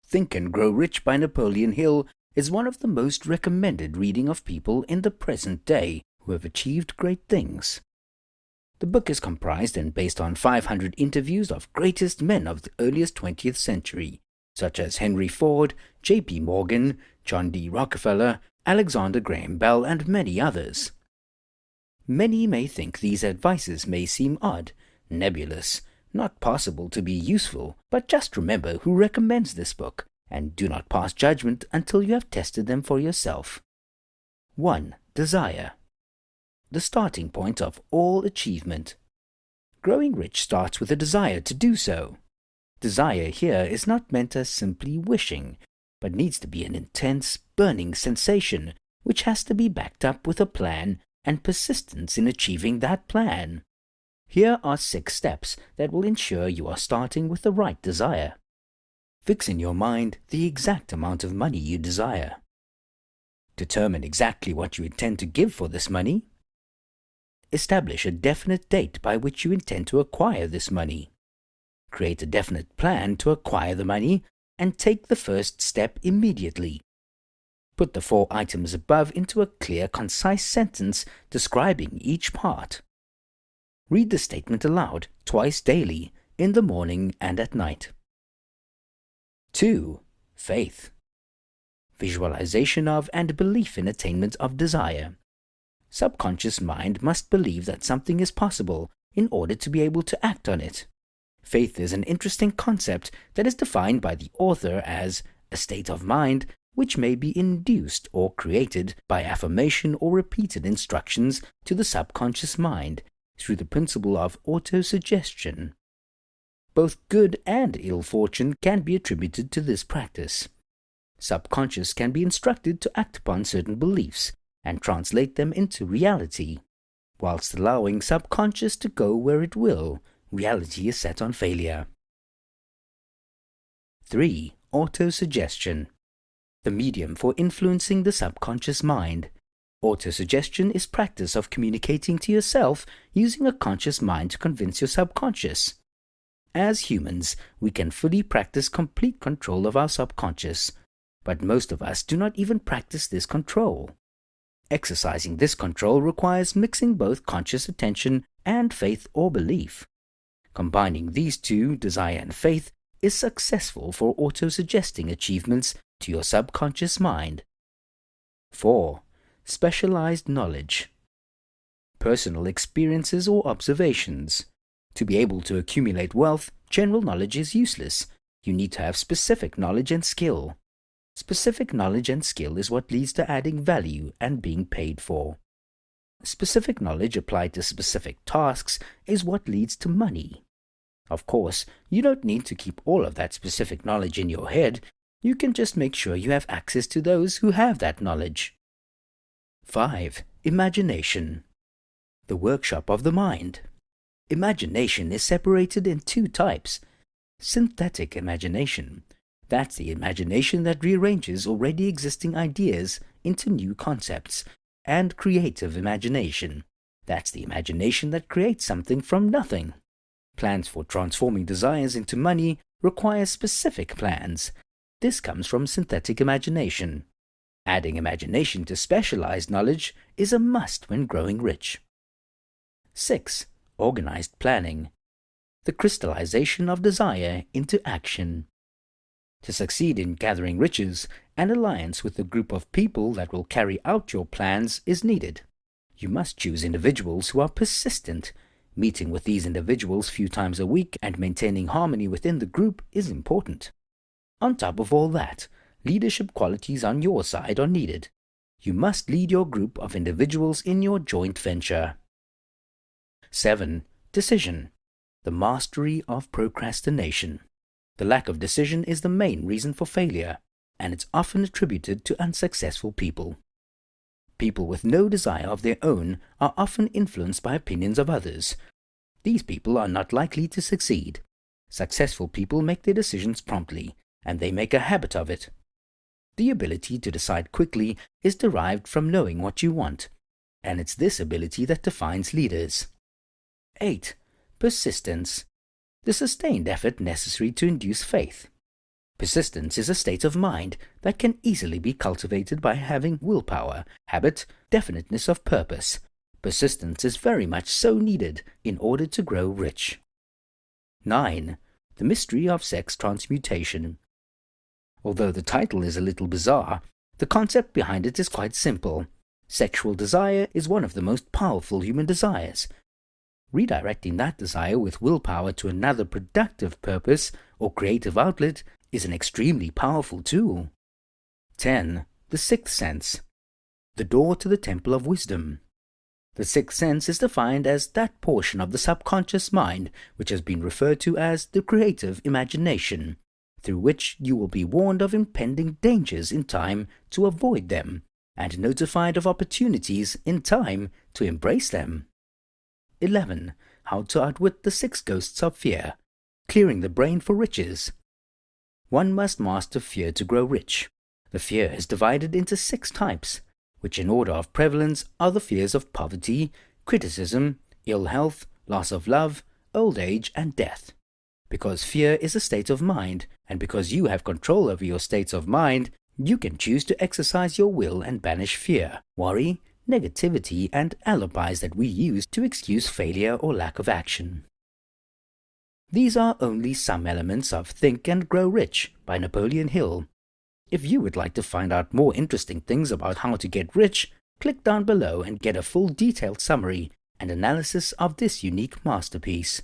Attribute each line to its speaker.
Speaker 1: Think and Grow Rich by Napoleon Hill is one of the most recommended reading of people in the present day who have achieved great things. The book is comprised and based on 500 interviews of greatest men of the earliest 20th century, such as Henry Ford, J.P. Morgan, John D. Rockefeller, Alexander Graham Bell, and many others. Many may think these advices may seem odd, nebulous, not possible to be useful, but just remember who recommends this book, and do not pass judgment until you have tested them for yourself. 1. Desire. The starting point of all achievement. Growing rich starts with a desire to do so. Desire here is not meant as simply wishing, but needs to be an intense, burning sensation, which has to be backed up with a plan and persistence in achieving that plan. Here are 6 steps that will ensure you are starting with the right desire. Fix in your mind the exact amount of money you desire. Determine exactly what you intend to give for this money. Establish a definite date by which you intend to acquire this money. Create a definite plan to acquire the money and take the first step immediately. Put the 4 items above into a clear, concise sentence describing each part. Read the statement aloud twice daily, in the morning and at night. 2. Faith. Visualization of and belief in attainment of desire. Subconscious mind must believe that something is possible in order to be able to act on it. Faith is an interesting concept that is defined by the author as a state of mind which may be induced or created by affirmation or repeated instructions to the subconscious mind through the principle of autosuggestion. Both good and ill fortune can be attributed to this practice. Subconscious can be instructed to act upon certain beliefs and translate them into reality. Whilst allowing subconscious to go where it will, reality is set on failure. 3. Autosuggestion. The medium for influencing the subconscious mind. Autosuggestion is practice of communicating to yourself using a conscious mind to convince your subconscious. As humans, we can fully practice complete control of our subconscious, but most of us do not even practice this control. Exercising this control requires mixing both conscious attention and faith or belief. Combining these two, desire and faith, is successful for autosuggesting achievements to your subconscious mind. 4. Specialized knowledge. Personal experiences or observations. To be able to accumulate wealth, general knowledge is useless. You need to have specific knowledge and skill. Specific knowledge and skill is what leads to adding value and being paid for. Specific knowledge applied to specific tasks is what leads to money. Of course, you don't need to keep all of that specific knowledge in your head. You can just make sure you have access to those who have that knowledge. 5. Imagination. The workshop of the mind. Imagination is separated in 2 types. Synthetic imagination. That's the imagination that rearranges already existing ideas into new concepts. And creative imagination. That's the imagination that creates something from nothing. Plans for transforming desires into money require specific plans. This comes from synthetic imagination. Adding imagination to specialized knowledge is a must when growing rich. 6. Organized planning. The crystallization of desire into action. To succeed in gathering riches, an alliance with a group of people that will carry out your plans is needed. You must choose individuals who are persistent. Meeting with these individuals few times a week and maintaining harmony within the group is important. On top of all that, leadership qualities on your side are needed. You must lead your group of individuals in your joint venture. 7. Decision. The mastery of procrastination. The lack of decision is the main reason for failure, and it's often attributed to unsuccessful people. People with no desire of their own are often influenced by opinions of others. These people are not likely to succeed. Successful people make their decisions promptly, and they make a habit of it. The ability to decide quickly is derived from knowing what you want, and it's this ability that defines leaders. 8. Persistence. The sustained effort necessary to induce faith. Persistence is a state of mind that can easily be cultivated by having willpower, habit, definiteness of purpose. Persistence is very much so needed in order to grow rich. 9. The mystery of sex transmutation. Although the title is a little bizarre, the concept behind it is quite simple. Sexual desire is one of the most powerful human desires. Redirecting that desire with willpower to another productive purpose or creative outlet is an extremely powerful tool. 10. The sixth sense. The door to the temple of wisdom. The sixth sense is defined as that portion of the subconscious mind which has been referred to as the creative imagination, through which you will be warned of impending dangers in time to avoid them, and notified of opportunities in time to embrace them. 11. How to outwit the 6 ghosts of fear. Clearing the brain for riches. One must master fear to grow rich. The fear is divided into 6 types, which in order of prevalence are the fears of poverty, criticism, ill health, loss of love, old age, and death. Because fear is a state of mind, and because you have control over your states of mind, you can choose to exercise your will and banish fear, worry, negativity, and alibis that we use to excuse failure or lack of action. These are only some elements of Think and Grow Rich by Napoleon Hill. If you would like to find out more interesting things about how to get rich, click down below and get a full detailed summary and analysis of this unique masterpiece.